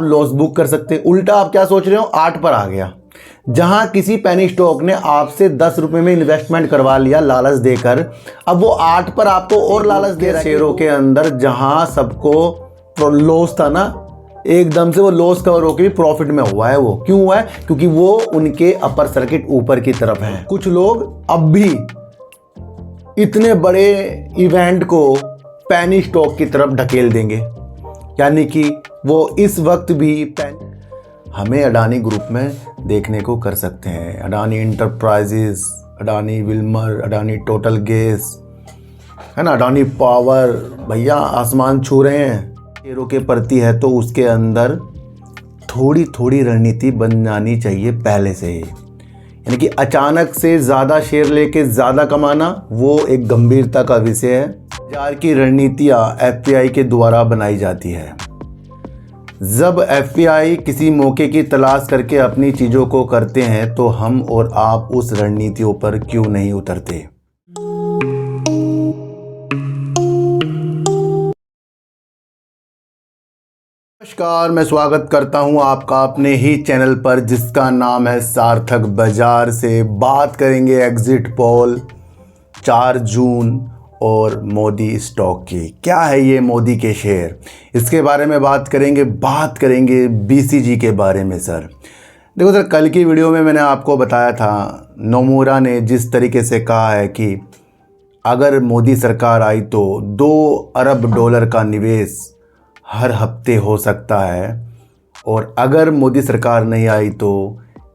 आप loss book कर सकते हैं। उल्टा आप क्या सोच रहे हो, 8 पर आ गया। जहां किसी पेनी स्टॉक ने आपसे 10 रुपए में इन्वेस्टमेंट करवा लिया लालच देकर, अब वो 8 पर आपको और लालच दे रहा है। शेयरों के अंदर जहां सबको लॉस था ना, एकदम से वो लॉस कवर होकर भी प्रॉफिट में हुआ है। वो क्यों हुआ है? क्योंकि वो उनके अपर सर्किट ऊपर की तरफ है। कुछ लोग अब भी इतने बड़े इवेंट को पेनी स्टॉक की तरफ ढकेल देंगे, यानी कि वो इस वक्त भी हमें अडानी ग्रुप में देखने को कर सकते हैं। Adani enterprises, Adani Wilmer, Adani total gas, है ना, अडानी पावर, भैया आसमान छू रहे हैं। शेयरों के प्रति है तो उसके अंदर थोड़ी थोड़ी रणनीति बन जानी चाहिए पहले से ही। यानी कि अचानक से ज़्यादा शेयर लेके ज़्यादा कमाना, वो एक गंभीरता का विषय है। बाजार की रणनीतियाँ एफपीआई के द्वारा बनाई जाती है। जब एफपीआई किसी मौके की तलाश करके अपनी चीज़ों को करते हैं तो हम और आप उस रणनीतियों पर क्यों नहीं उतरते। नमस्कार, मैं स्वागत करता हूं आपका अपने ही चैनल पर जिसका नाम है सार्थक बाजार। से बात करेंगे एग्जिट पोल 4 जून और मोदी स्टॉक की। क्या है ये मोदी के शेयर, इसके बारे में बात करेंगे बीसीजी के बारे में। सर देखो सर, कल की वीडियो में मैंने आपको बताया था, नोमुरा ने जिस तरीके से कहा है कि अगर मोदी सरकार आई तो $2 अरब का निवेश हर हफ्ते हो सकता है, और अगर मोदी सरकार नहीं आई तो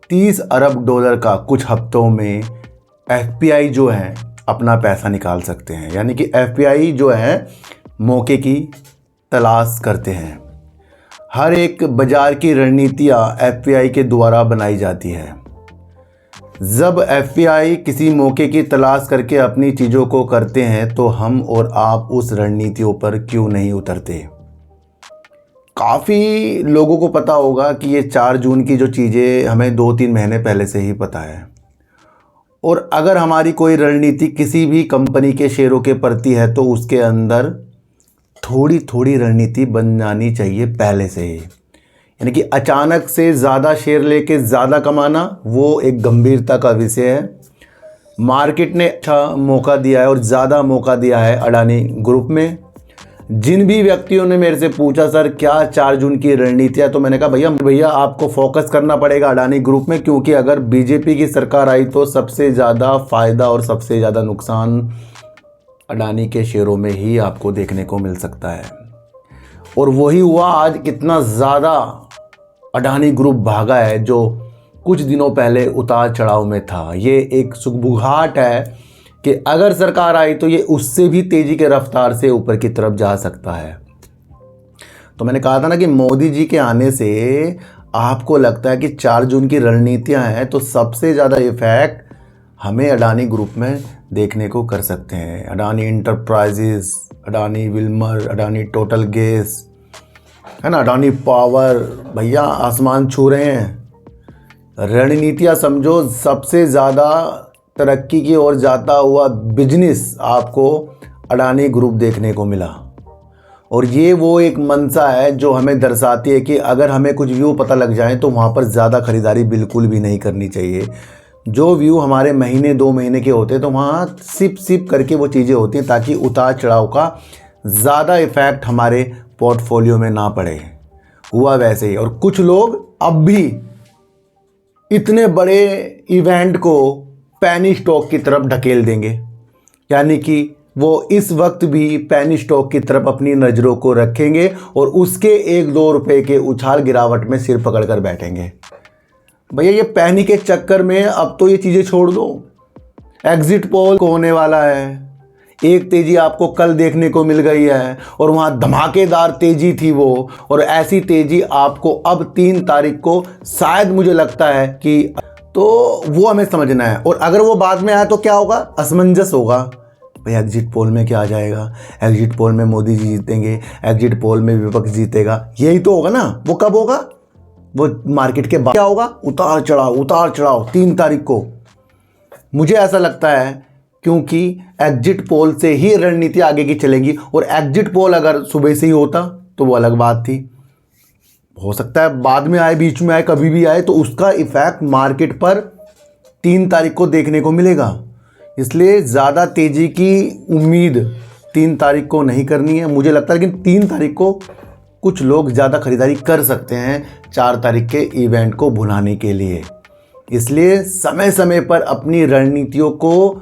$30 अरब का कुछ हफ्तों में एफपीआई जो है अपना पैसा निकाल सकते हैं। यानी कि एफपीआई जो है मौके की तलाश करते हैं। हर एक बाजार की रणनीतियाँ एफपीआई के द्वारा बनाई जाती है। जब एफपीआई किसी मौके की तलाश करके अपनी चीज़ों को करते हैं तो हम और आप उस रणनीतियों पर क्यों नहीं उतरते। काफ़ी लोगों को पता होगा कि ये 4 जून की जो चीज़ें हमें 2-3 महीने पहले से ही पता है, और अगर हमारी कोई रणनीति किसी भी कंपनी के शेयरों के प्रति है तो उसके अंदर थोड़ी थोड़ी रणनीति बन जानी चाहिए पहले से ही। यानी कि अचानक से ज़्यादा शेयर लेके ज़्यादा कमाना, वो एक गंभीरता का विषय है। मार्केट ने अच्छा मौका दिया है और ज़्यादा मौका दिया है अडानी ग्रुप में। जिन भी व्यक्तियों ने मेरे से पूछा सर क्या 4 जून की रणनीतियाँ, तो मैंने कहा भैया आपको फोकस करना पड़ेगा अडानी ग्रुप में, क्योंकि अगर बीजेपी की सरकार आई तो सबसे ज़्यादा फ़ायदा और सबसे ज़्यादा नुकसान अडानी के शेयरों में ही आपको देखने को मिल सकता है। और वही हुआ, आज कितना ज़्यादा अडानी ग्रुप भागा है जो कुछ दिनों पहले उतार चढ़ाव में था। ये एक सुगबुगाहट है कि अगर सरकार आई तो ये उससे भी तेज़ी के रफ्तार से ऊपर की तरफ जा सकता है। तो मैंने कहा था ना कि मोदी जी के आने से आपको लगता है कि 4 जून की रणनीतियां हैं, तो सबसे ज़्यादा इफेक्ट हमें अडानी ग्रुप में देखने को कर सकते हैं। Adani enterprises, Adani Wilmer, Adani total gas, है ना, अडानी पावर, भैया आसमान छू रहे हैं। रणनीतियाँ समझो, सबसे ज़्यादा तरक्की की ओर जाता हुआ बिजनेस आपको अडानी ग्रुप देखने को मिला। और ये वो एक मंशा है जो हमें दर्शाती है कि अगर हमें कुछ व्यू पता लग जाए तो वहाँ पर ज़्यादा खरीदारी बिल्कुल भी नहीं करनी चाहिए। जो व्यू हमारे महीने 2 महीने के होते हैं तो वहाँ सिप करके वो चीज़ें होती हैं, ताकि उतार चढ़ाव का ज़्यादा इफ़ेक्ट हमारे पोर्टफोलियो में ना पड़े। हुआ वैसे ही। और कुछ लोग अब भी इतने बड़े इवेंट को पेनी स्टॉक की तरफ ढकेल देंगे, यानी कि वो इस वक्त भी पेनी स्टॉक की तरफ अपनी नज़रों को रखेंगे और उसके 1-2 रुपए के उछाल गिरावट में सिर पकड़ कर बैठेंगे। भैया ये पेनी के चक्कर में अब तो ये चीज़ें छोड़ दो। एग्जिट पोल होने वाला है, एक तेज़ी आपको कल देखने को मिल गई है और वहाँ धमाकेदार तेज़ी थी वो, और ऐसी तेज़ी आपको अब 3 तारीख को शायद मुझे लगता है कि, तो वो हमें समझना है। और अगर वो बाद में आया तो क्या होगा, असमंजस होगा। भाई एग्जिट पोल में क्या आ जाएगा, एग्जिट पोल में मोदी जी जीतेंगे, एग्जिट पोल में विपक्ष जीतेगा, यही तो होगा ना। वो कब होगा, वो मार्केट के बाद क्या होगा, उतार चढ़ाव 3 तारीख को। मुझे ऐसा लगता है क्योंकि एग्जिट पोल से ही रणनीति आगे की चलेगी, और एग्जिट पोल अगर सुबह से ही होता तो वो अलग बात थी। हो सकता है बाद में आए, बीच में आए, कभी भी आए, तो उसका इफ़ेक्ट मार्केट पर 3 तारीख को देखने को मिलेगा। इसलिए ज़्यादा तेज़ी की उम्मीद 3 तारीख को नहीं करनी है। मुझे लगता है लेकिन 3 तारीख को कुछ लोग ज़्यादा खरीदारी कर सकते हैं 4 तारीख के इवेंट को भुनाने के लिए। इसलिए समय समय पर अपनी रणनीतियों को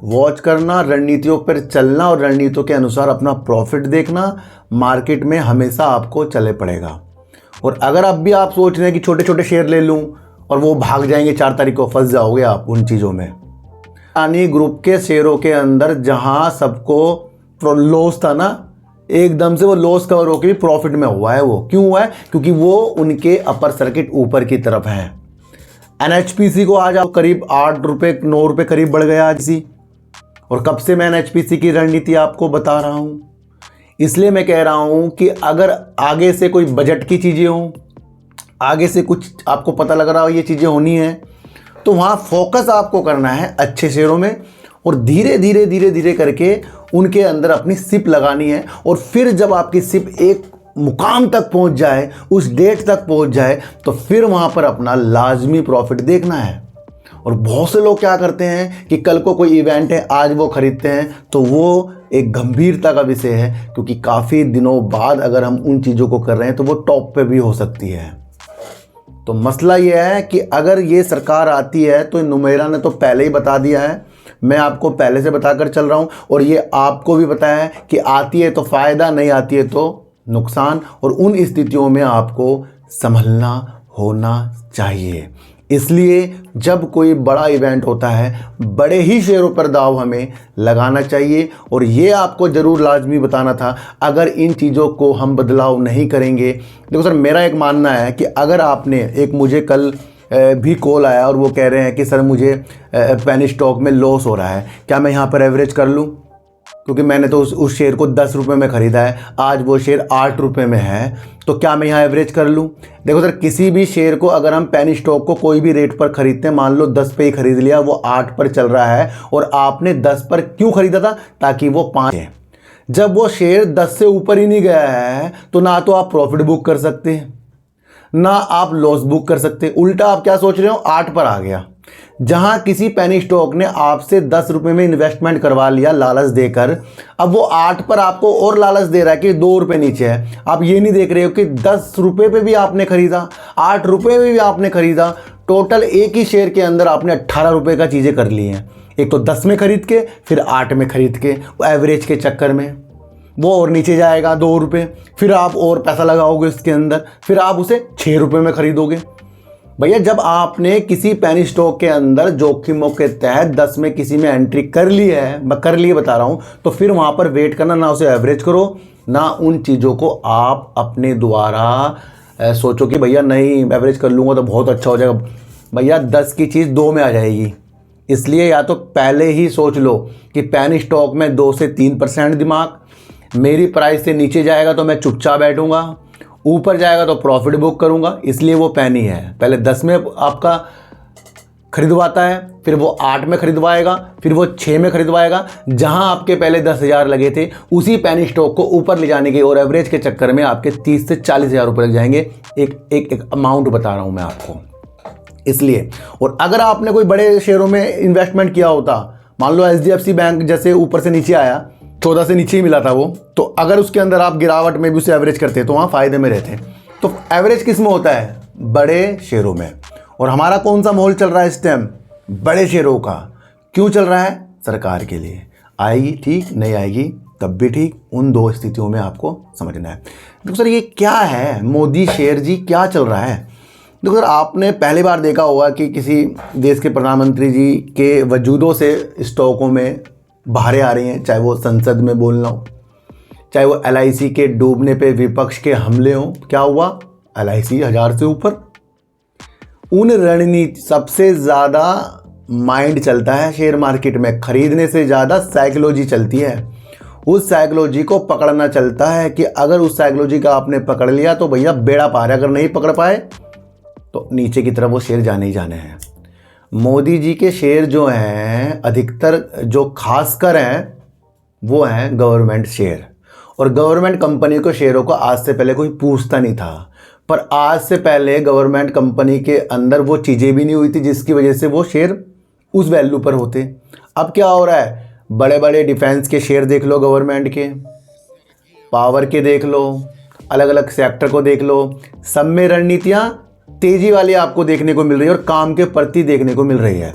वॉच करना, रणनीतियों पर चलना और रणनीतियों के अनुसार अपना प्रॉफिट देखना मार्केट में हमेशा आपको चले पड़ेगा। और अगर अब भी आप सोच रहे हैं कि छोटे छोटे शेयर ले लूं और वो भाग जाएंगे 4 तारीख को, फंस जाओगे आप उन चीज़ों में। अडानी ग्रुप के शेयरों के अंदर जहां सबको लॉस था ना, एकदम से वो लॉस कवर होकर भी प्रॉफिट में हुआ है। वो क्यों हुआ है? क्योंकि वो उनके अपर सर्किट ऊपर की तरफ है। NHPC को आज आप करीब 8 रुपये 9 रुपये करीब बढ़ गया आज ही। और कब से मैं NHPC की रणनीति आपको बता रहा हूँ। इसलिए मैं कह रहा हूँ कि अगर आगे से कोई बजट की चीज़ें हों, आगे से कुछ आपको पता लग रहा हो ये चीज़ें होनी है, तो वहाँ फोकस आपको करना है अच्छे शेयरों में और धीरे धीरे धीरे धीरे करके उनके अंदर अपनी सिप लगानी है। और फिर जब आपकी सिप एक मुकाम तक पहुँच जाए, उस डेट तक पहुँच जाए, तो फिर वहाँ पर अपना लाजमी प्रॉफिट देखना है। और बहुत से लोग क्या करते हैं कि कल को कोई इवेंट है, आज वो खरीदते हैं, तो वो एक गंभीरता का विषय है, क्योंकि काफ़ी दिनों बाद अगर हम उन चीज़ों को कर रहे हैं तो वो टॉप पे भी हो सकती है। तो मसला ये है कि अगर ये सरकार आती है, तो नुमेरा ने तो पहले ही बता दिया है, मैं आपको पहले से बताकर चल रहा हूँ, और ये आपको भी पता है कि आती है तो फ़ायदा, नहीं आती है तो नुकसान। और उन स्थितियों में आपको संभलना होना चाहिए। इसलिए जब कोई बड़ा इवेंट होता है, बड़े ही शेयरों पर दाव हमें लगाना चाहिए। और ये आपको ज़रूर लाजमी बताना था, अगर इन चीज़ों को हम बदलाव नहीं करेंगे। देखो सर, मेरा एक मानना है कि अगर आपने एक मुझे कल भी कॉल आया और वो कह रहे हैं कि सर मुझे पेनी स्टॉक में लॉस हो रहा है, क्या मैं यहाँ पर एवरेज कर लूँ? क्योंकि मैंने तो उस शेयर को 10 रुपये में ख़रीदा है, आज वो शेयर 8 रुपये में है, तो क्या मैं यहाँ एवरेज कर लूँ? देखो सर, किसी भी शेयर को अगर हम पेनी स्टॉक को कोई भी रेट पर ख़रीदते हैं, मान लो 10 पे ही ख़रीद लिया, वो 8 पर चल रहा है और आपने 10 पर क्यों ख़रीदा था? ताकि वो 5 है। जब वो शेयर 10 से ऊपर ही नहीं गया है, तो ना तो आप प्रॉफिट बुक कर सकते हैं, ना आप लॉस बुक कर सकते। उल्टा आप क्या सोच रहे हो? 8 पर आ गया। जहां किसी पेनी स्टॉक ने आपसे 10 रुपये में इन्वेस्टमेंट करवा लिया लालच देकर, अब वो 8 पर आपको और लालच दे रहा है कि 2 रुपये नीचे है। आप ये नहीं देख रहे हो कि 10 रुपये पे भी आपने खरीदा, 8 रुपये में भी आपने खरीदा, टोटल एक ही शेयर के अंदर आपने 18 रुपये का चीज़ें कर ली हैं। एक तो 10 में खरीद के, फिर 8 में खरीद के, एवरेज के चक्कर में वो और नीचे जाएगा 2 रुपये, फिर आप और पैसा लगाओगे उसके अंदर, फिर आप उसे 6 रुपये में खरीदोगे। भैया, जब आपने किसी पेनी स्टॉक के अंदर जोखिमों के तहत 10 में किसी में एंट्री कर ली है, मैं कर लिए बता रहा हूँ, तो फिर वहाँ पर वेट करना, ना उसे एवरेज करो, ना उन चीज़ों को आप अपने द्वारा सोचो कि भैया नहीं एवरेज कर लूँगा तो बहुत अच्छा हो जाएगा। भैया 10 की चीज़ 2 में आ जाएगी। इसलिए या तो पहले ही सोच लो कि पेनी स्टॉक में 2 से 3% दिमाग, मेरी प्राइस से नीचे जाएगा तो मैं चुपचाप बैठूंगा, ऊपर जाएगा तो प्रॉफिट बुक करूंगा। इसलिए वो पेनी है। पहले 10 में आपका खरीदवाता है, फिर वो 8 में खरीदवाएगा, फिर वो 6 में खरीदवाएगा। जहां आपके पहले 10,000 लगे थे, उसी पेनी स्टॉक को ऊपर ले जाने के और एवरेज के चक्कर में आपके 30 से 40,000 रुपये लग जाएंगे। एक अमाउंट बता रहा हूं मैं आपको। इसलिए, और अगर आपने कोई बड़े शेयरों में इन्वेस्टमेंट किया होता, मान लो HDFC बैंक जैसे ऊपर से नीचे आया, 14 से नीचे ही मिला था वो, तो अगर उसके अंदर आप गिरावट में भी उसे एवरेज करते तो वहाँ फ़ायदे में रहते। तो एवरेज किस में होता है? बड़े शेयरों में। और हमारा कौन सा माहौल चल रहा है इस टाइम? बड़े शेयरों का। क्यों चल रहा है? सरकार के लिए। आएगी ठीक, नहीं आएगी तब भी ठीक। उन 2 स्थितियों में आपको समझना है। देखो सर, ये क्या है मोदी शेयर जी, क्या चल रहा है? देखो सर, आपने पहली बार देखा होगा कि किसी देश के प्रधानमंत्री जी के वजूदों से स्टॉकों में बाहरें आ रही हैं, चाहे वो संसद में बोलना हो, चाहे वो LIC के डूबने पे विपक्ष के हमले हों। क्या हुआ? LIC 1000 से ऊपर। उन रणनीति सबसे ज़्यादा माइंड चलता है शेयर मार्केट में, खरीदने से ज़्यादा साइकोलॉजी चलती है। उस साइकोलॉजी को पकड़ना चलता है कि अगर उस साइकोलॉजी का आपने पकड़ लिया तो भैया बेड़ा पार है। अगर नहीं पकड़ पाए तो नीचे की तरफ वो शेयर जाने ही जाने हैं। मोदी जी के शेयर जो हैं, अधिकतर जो खासकर हैं, वो हैं गवर्नमेंट शेयर। और गवर्नमेंट कंपनी को शेयरों को आज से पहले कोई पूछता नहीं था। पर आज से पहले गवर्नमेंट कंपनी के अंदर वो चीज़ें भी नहीं हुई थी जिसकी वजह से वो शेयर उस वैल्यू पर होते। अब क्या हो रहा है, बड़े बड़े डिफेंस के शेयर देख लो, गवर्नमेंट के, पावर के देख लो, अलग अलग सेक्टर को देख लो, सब में रणनीतियाँ तेज़ी वाली आपको देखने को मिल रही है और काम के प्रति देखने को मिल रही है।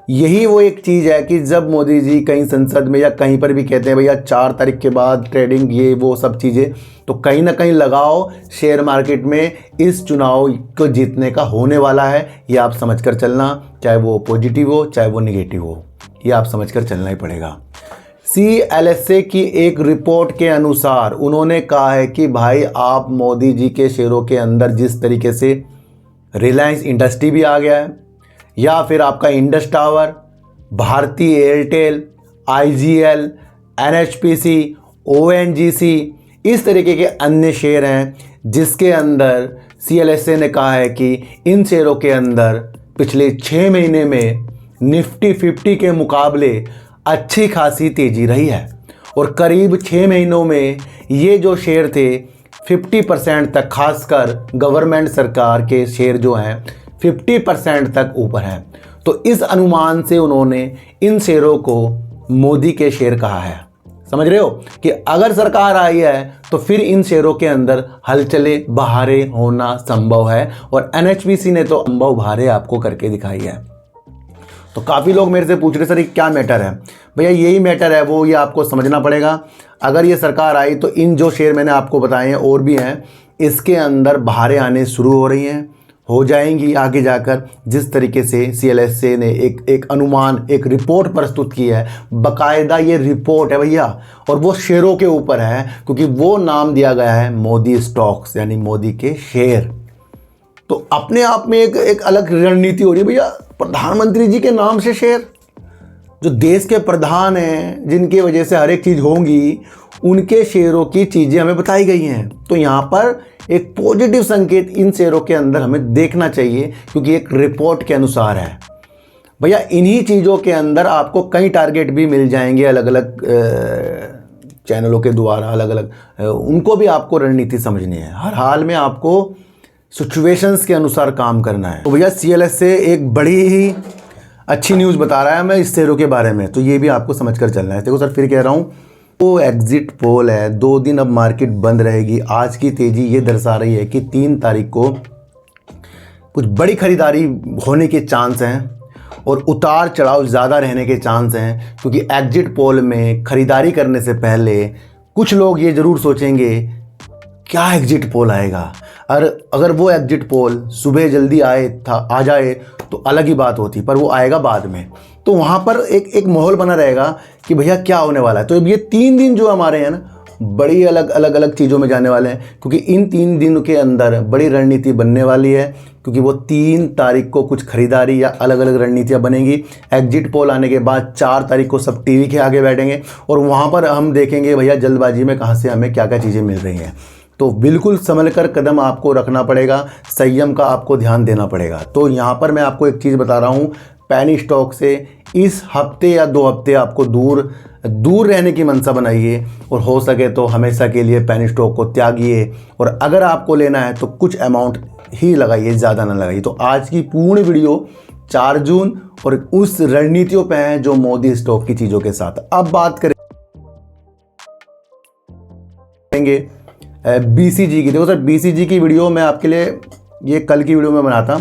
यही वो एक चीज़ है कि जब मोदी जी कहीं संसद में या कहीं पर भी कहते हैं भैया 4 तारीख के बाद ट्रेडिंग ये वो सब चीज़ें, तो कहीं ना कहीं लगाओ शेयर मार्केट में, इस चुनाव को जीतने का होने वाला है। ये आप समझकर चलना, चाहे वो पॉजिटिव हो चाहे वो निगेटिव हो, ये आप समझकर चलना ही पड़ेगा। CLSA की एक रिपोर्ट के अनुसार उन्होंने कहा है कि भाई आप मोदी जी के शेयरों के अंदर जिस तरीके से रिलायंस इंडस्ट्री भी आ गया है, या फिर आपका Indus Tower, Bharti Airtel, IGL, NHPC, ONGC, इस तरीके के अन्य शेयर हैं जिसके अंदर CLSA ने कहा है कि इन शेयरों के अंदर पिछले 6 महीने में निफ्टी 50 के मुकाबले अच्छी खासी तेज़ी रही है और करीब 6 महीनों में ये जो शेयर थे 50% तक, खासकर गवर्नमेंट सरकार के शेयर जो हैं 50% तक ऊपर हैं। तो इस अनुमान से उन्होंने इन शेयरों को मोदी के शेयर कहा है। समझ रहे हो कि अगर सरकार आई है तो फिर इन शेयरों के अंदर हलचलें बहारें होना संभव है, और NHPC ने तो संभव बहारें आपको करके दिखाई है। तो काफ़ी लोग मेरे से पूछ रहे सर ये क्या मैटर है, भैया यही मैटर है वो, ये आपको समझना पड़ेगा। अगर ये सरकार आई तो इन जो शेयर मैंने आपको बताए हैं और भी हैं, इसके अंदर बहारें आने शुरू हो रही हैं, हो जाएंगी आगे जाकर। जिस तरीके से CLSA ने एक अनुमान, एक रिपोर्ट प्रस्तुत की है, बाकायदा ये रिपोर्ट है भैया, और वो शेयरों के ऊपर है क्योंकि वो नाम दिया गया है मोदी स्टॉक्स, यानी मोदी के शेयर। तो अपने आप में एक अलग रणनीति हो रही है भैया, प्रधानमंत्री जी के नाम से शेयर, जो देश के प्रधान हैं जिनकी वजह से हर एक चीज़ होंगी, उनके शेयरों की चीज़ें हमें बताई गई हैं। तो यहाँ पर एक पॉजिटिव संकेत इन शेयरों के अंदर हमें देखना चाहिए क्योंकि एक रिपोर्ट के अनुसार है। भैया इन्हीं चीज़ों के अंदर आपको कई टारगेट भी मिल जाएंगे अलग अलग चैनलों के द्वारा, अलग अलग उनको भी आपको रणनीति समझनी है। हर हाल में आपको सिचुएशंस के अनुसार काम करना है। तो भैया CLSA एक बड़ी ही अच्छी न्यूज़ बता रहा है मैं इस शेयरों के बारे में, तो ये भी आपको समझकर चलना है। देखो सर फिर कह रहा हूँ, वो एग्जिट पोल है, 2 दिन अब मार्केट बंद रहेगी। आज की तेज़ी ये दर्शा रही है कि 3 तारीख को कुछ बड़ी खरीदारी होने के चांस हैं और उतार चढ़ाव ज़्यादा रहने के चांस हैं, क्योंकि एग्जिट पोल में खरीदारी करने से पहले कुछ लोग ये ज़रूर सोचेंगे क्या एग्जिट पोल आएगा। अगर वो एग्जिट पोल सुबह जल्दी आ जाए तो अलग ही बात होती, पर वो आएगा बाद में, तो वहाँ पर एक माहौल बना रहेगा कि भैया क्या होने वाला है। तो ये 3 दिन जो हमारे हैं ना, बड़ी अलग चीज़ों में जाने वाले हैं, क्योंकि इन 3 दिन के अंदर बड़ी रणनीति बनने वाली है, क्योंकि वो 3 तारीख को कुछ खरीदारी या अलग अलग रणनीतियाँ बनेंगी। एग्जिट पोल आने के बाद 4 तारीख को सब टीवी के आगे बैठेंगे और वहाँ पर हम देखेंगे भैया जल्दबाजी में कहाँ से हमें क्या क्या चीज़ें मिल रही हैं। तो बिल्कुल संभल कर कदम आपको रखना पड़ेगा, संयम का आपको ध्यान देना पड़ेगा। तो यहाँ पर मैं आपको एक चीज़ बता रहा हूँ, पेनी स्टॉक से इस हफ्ते या 2 हफ्ते आपको दूर रहने की मंशा बनाइए, और हो सके तो हमेशा के लिए पेनी स्टॉक को त्यागिए, और अगर आपको लेना है तो कुछ अमाउंट ही लगाइए, ज़्यादा ना लगाइए। तो आज की पूर्ण वीडियो 4 जून और उस रणनीतियों पे है जो मोदी स्टॉक की चीज़ों के साथ। अब बात करेंगे BCG की। देखो सर BCG की वीडियो मैं आपके लिए ये कल की वीडियो में बनाता,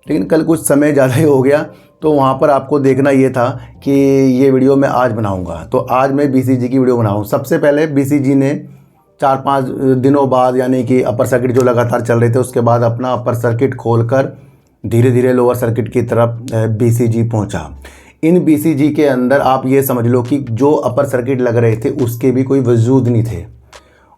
लेकिन कल कुछ समय ज़्यादा ही हो गया, तो वहाँ पर आपको देखना ये था कि ये वीडियो मैं आज बनाऊँगा, तो आज मैं BCG की वीडियो बनाऊँ। सबसे पहले BCG ने 4-5 दिनों बाद, यानी कि अपर सर्किट जो लगातार चल रहे थे, उसके बाद अपना अपर सर्किट खोलकर धीरे धीरे लोअर सर्किट की तरफ BCG पहुँचा। इन BCG के अंदर आप ये समझ लो कि जो अपर सर्किट लग रहे थे उसके भी कोई वजूद नहीं थे,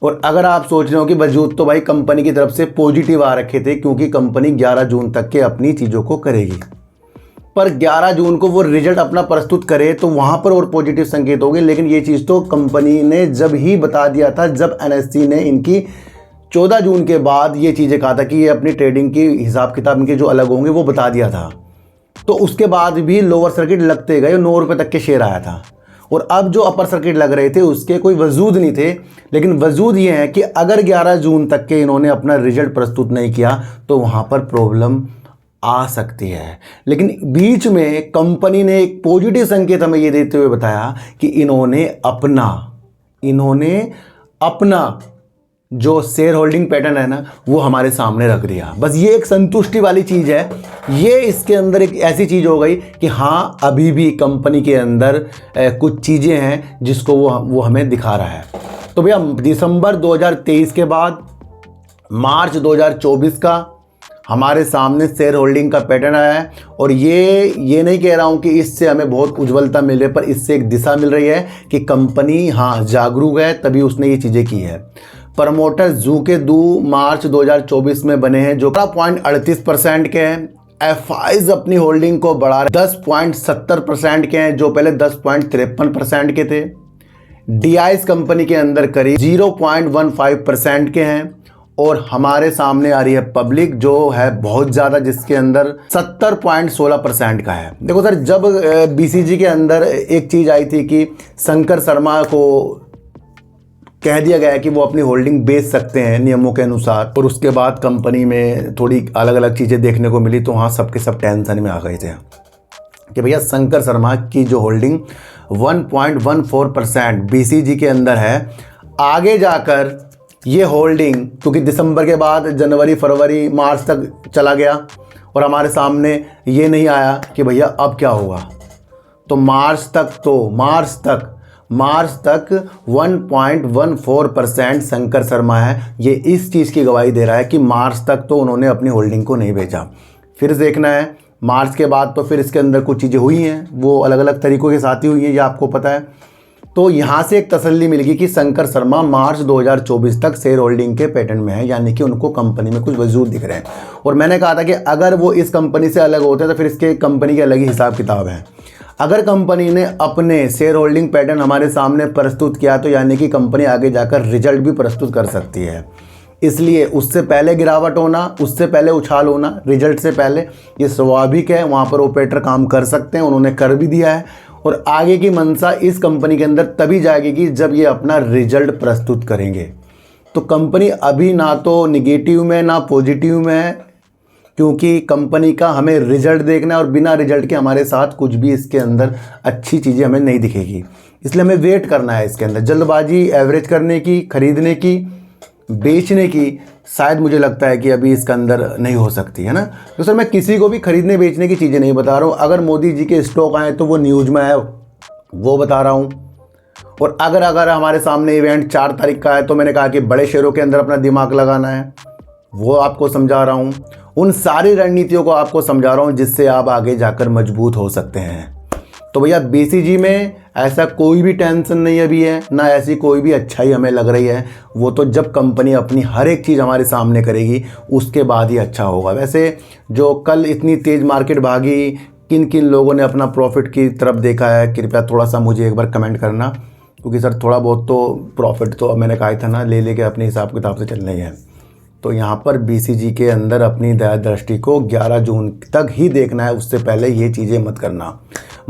और अगर आप सोच रहे हो कि वजूद तो भाई कंपनी की तरफ से पॉजिटिव आ रखे थे, क्योंकि कंपनी 11 जून तक के अपनी चीज़ों को करेगी, पर 11 जून को वो रिजल्ट अपना प्रस्तुत करे तो वहाँ पर और पॉजिटिव संकेत हो गए। लेकिन ये चीज़ तो कंपनी ने जब ही बता दिया था, जब NSE ने इनकी 14 जून के बाद ये चीज़ें कहा था कि ये अपनी ट्रेडिंग की हिसाब किताब इनके जो अलग होंगे वो बता दिया था, तो उसके बाद भी लोअर सर्किट लगते गए, 9 रुपये तक के शेयर आया था। और अब जो अपर सर्किट लग रहे थे उसके कोई वजूद नहीं थे। लेकिन वजूद ये है कि अगर 11 जून तक के इन्होंने अपना रिजल्ट प्रस्तुत नहीं किया तो वहाँ पर प्रॉब्लम आ सकती है। लेकिन बीच में कंपनी ने एक पॉजिटिव संकेत हमें ये देते हुए बताया कि इन्होंने अपना जो शेयर होल्डिंग पैटर्न है ना वो हमारे सामने रख दिया। बस ये एक संतुष्टि वाली चीज़ है। ये इसके अंदर एक ऐसी चीज़ हो गई कि हाँ अभी भी कंपनी के अंदर कुछ चीज़ें हैं जिसको वो हमें दिखा रहा है। तो भैया दिसंबर 2023 के बाद मार्च 2024 का हमारे सामने शेयर होल्डिंग का पैटर्न आया है। और ये नहीं कह रहा हूँ कि इससे हमें बहुत उज्ज्वलता मिल रही है, पर इससे एक दिशा मिल रही है कि कंपनी हाँ जागरूक है, तभी उसने ये चीज़ें की है। प्रमोटर जू के दू मार्च 2024 में बने हैं जो 10.38% के हैं। एफआईज अपनी होल्डिंग को बढ़ा रहे 10.70% के हैं जो पहले 10.53% के थे। डीआईएस कंपनी के अंदर करीब 0.15% के हैं। और हमारे सामने आ रही है पब्लिक जो है बहुत ज़्यादा, जिसके अंदर 70.16% का है। देखो सर, जब बीसीजी के अंदर एक चीज़ आई थी कि शंकर शर्मा को कह दिया गया है कि वो अपनी होल्डिंग बेच सकते हैं नियमों के अनुसार, और उसके बाद कंपनी में थोड़ी अलग अलग चीज़ें देखने को मिली, तो वहाँ सबके सब टेंशन में आ गए थे कि भैया शंकर शर्मा की जो होल्डिंग 1.14% बीसीजी के अंदर है, आगे जाकर ये होल्डिंग क्योंकि दिसंबर के बाद जनवरी फरवरी मार्च तक चला गया और हमारे सामने ये नहीं आया कि भैया अब क्या होगा, तो मार्च तक 1.14% शंकर शर्मा है। ये इस चीज़ की गवाही दे रहा है कि मार्च तक तो उन्होंने अपनी होल्डिंग को नहीं बेचा। फिर देखना है मार्च के बाद तो फिर इसके अंदर कुछ चीज़ें हुई हैं, वो अलग अलग तरीक़ों के साथ ही हुई हैं, ये आपको पता है। तो यहाँ से एक तसल्ली मिलेगी कि शंकर शर्मा मार्च 2024 तक शेयर होल्डिंग के पैटर्न में है, यानी कि उनको कंपनी में कुछ वजूद दिख रहे हैं। और मैंने कहा था कि अगर वो इस कंपनी से अलग होते हैं तो फिर इसके कंपनी के अलग ही हिसाब किताब है। अगर कंपनी ने अपने शेयर होल्डिंग पैटर्न हमारे सामने प्रस्तुत किया तो यानी कि कंपनी आगे जाकर रिजल्ट भी प्रस्तुत कर सकती है। इसलिए उससे पहले गिरावट होना, उससे पहले उछाल होना, रिजल्ट से पहले, ये स्वाभाविक है। वहाँ पर ऑपरेटर काम कर सकते हैं, उन्होंने कर भी दिया है। और आगे की मंशा इस कंपनी के अंदर तभी जाएगी जब ये अपना रिजल्ट प्रस्तुत करेंगे। तो कंपनी अभी ना तो निगेटिव में ना पॉजिटिव में है, क्योंकि कंपनी का हमें रिजल्ट देखना है और बिना रिजल्ट के हमारे साथ कुछ भी इसके अंदर अच्छी चीज़ें हमें नहीं दिखेगी। इसलिए हमें वेट करना है इसके अंदर। जल्दबाजी एवरेज करने की, खरीदने की, बेचने की शायद मुझे लगता है कि अभी इसके अंदर नहीं हो सकती है ना। तो सर मैं किसी को भी खरीदने बेचने की चीज़ें नहीं बता रहा हूँ। अगर मोदी जी के स्टॉक आए तो वो न्यूज़ में है, वो बता रहा हूँ। और अगर हमारे सामने इवेंट 4 तारीख का है तो मैंने कहा कि बड़े शेयरों के अंदर अपना दिमाग लगाना है, वो आपको समझा रहा हूँ। उन सारी रणनीतियों को आपको समझा रहा हूँ जिससे आप आगे जाकर मजबूत हो सकते हैं। तो भैया बीसीजी में ऐसा कोई भी टेंशन नहीं अभी है, ना ऐसी कोई भी अच्छाई हमें लग रही है। वो तो जब कंपनी अपनी हर एक चीज़ हमारे सामने करेगी उसके बाद ही अच्छा होगा। वैसे जो कल इतनी तेज़ मार्केट भागी, किन किन लोगों ने अपना प्रॉफिट की तरफ देखा है, कृपया थोड़ा सा मुझे एक बार कमेंट करना, क्योंकि सर थोड़ा बहुत तो प्रॉफिट तो मैंने कहा था ना ले के अपने हिसाब किताब से चलना ही है। तो यहाँ पर बीसीजी के अंदर अपनी दृष्टि को 11 जून तक ही देखना है, उससे पहले ये चीज़ें मत करना।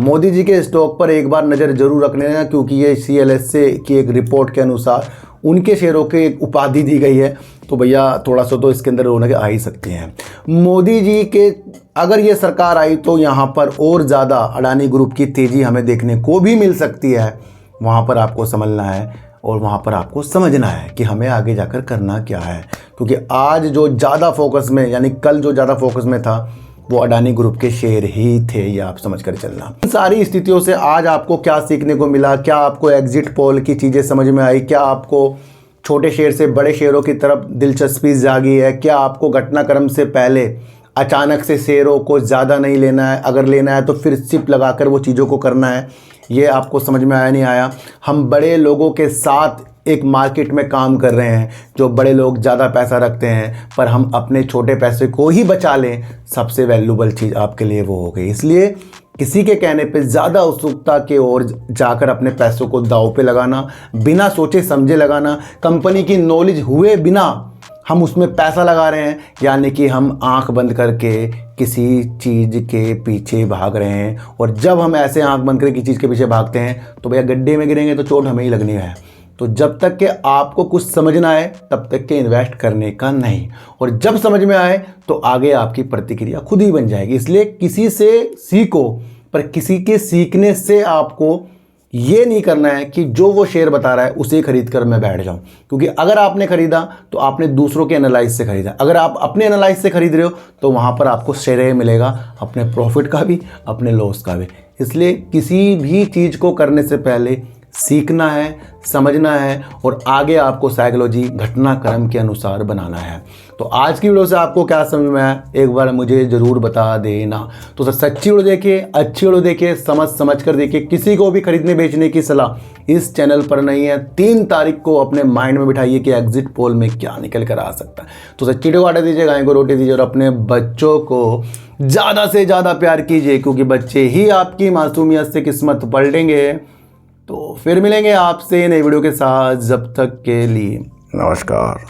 मोदी जी के स्टॉक पर एक बार नज़र जरूर रखने हैं, क्योंकि ये CLSA की एक रिपोर्ट के अनुसार उनके शेयरों के एक उपाधि दी गई है। तो भैया थोड़ा सा तो इसके अंदर रौनक आ ही सकती हैं। मोदी जी के अगर ये सरकार आई तो यहाँ पर और ज़्यादा अडानी ग्रुप की तेज़ी हमें देखने को भी मिल सकती है। वहाँ पर आपको समझना है और वहाँ पर आपको समझना है कि हमें आगे जाकर करना क्या है, क्योंकि आज जो ज़्यादा फोकस में, यानी कल जो ज़्यादा फोकस में था वो अडानी ग्रुप के शेयर ही थे, ये आप समझ कर चलना। इन सारी स्थितियों से आज आपको क्या सीखने को मिला, क्या आपको एग्जिट पोल की चीज़ें समझ में आई, क्या आपको छोटे शेयर से बड़े शेयरों की तरफ दिलचस्पी जागी है, क्या आपको घटनाक्रम से पहले अचानक से शेयरों को ज़्यादा नहीं लेना है, अगर लेना है तो फिर सिप लगाकर वो चीज़ों को करना है, ये आपको समझ में आया नहीं आया। हम बड़े लोगों के साथ एक मार्केट में काम कर रहे हैं, जो बड़े लोग ज़्यादा पैसा रखते हैं, पर हम अपने छोटे पैसे को ही बचा लें, सबसे वैल्यूबल चीज़ आपके लिए वो हो गई। इसलिए किसी के कहने पे ज़्यादा उत्सुकता के ओर जाकर अपने पैसों को दांव पे लगाना, बिना सोचे समझे लगाना, कंपनी की नॉलेज हुए बिना हम उसमें पैसा लगा रहे हैं, यानी कि हम आंख बंद करके किसी चीज़ के पीछे भाग रहे हैं। और जब हम ऐसे आंख बंद करके किसी चीज़ के पीछे भागते हैं तो भैया गड्ढे में गिरेंगे तो चोट हमें ही लगनी है। तो जब तक कि आपको कुछ समझना है तब तक के इन्वेस्ट करने का नहीं, और जब समझ में आए तो आगे आपकी प्रतिक्रिया खुद ही बन जाएगी। इसलिए किसी से सीखो, पर किसी के सीखने से आपको ये नहीं करना है कि जो वो शेयर बता रहा है उसे खरीद कर मैं बैठ जाऊं, क्योंकि अगर आपने खरीदा तो आपने दूसरों के एनालाइज से खरीदा। अगर आप अपने एनालाइज से खरीद रहे हो तो वहां पर आपको श्रेय मिलेगा, अपने प्रॉफिट का भी, अपने लॉस का भी। इसलिए किसी भी चीज़ को करने से पहले सीखना है, समझना है, और आगे आपको साइकोलॉजी घटनाक्रम के अनुसार बनाना है। तो आज की वीडियो से आपको क्या समझ में आया एक बार मुझे ज़रूर बता देना। तो सच्ची वीडियो देखिए, अच्छी वीडियो देखिए, समझ कर देखिए। किसी को भी खरीदने बेचने की सलाह इस चैनल पर नहीं है। 3 तारीख को अपने माइंड में बिठाइए कि एग्जिट पोल में क्या निकल कर आ सकता है। तो सच्ची वीडियो काटे दीजिए, गाय को रोटी दीजिए, और अपने बच्चों को ज़्यादा से ज़्यादा प्यार कीजिए, क्योंकि बच्चे ही आपकी मासूमियत से किस्मत पलटेंगे। तो फिर मिलेंगे आपसे नई वीडियो के साथ, जब तक के लिए नमस्कार।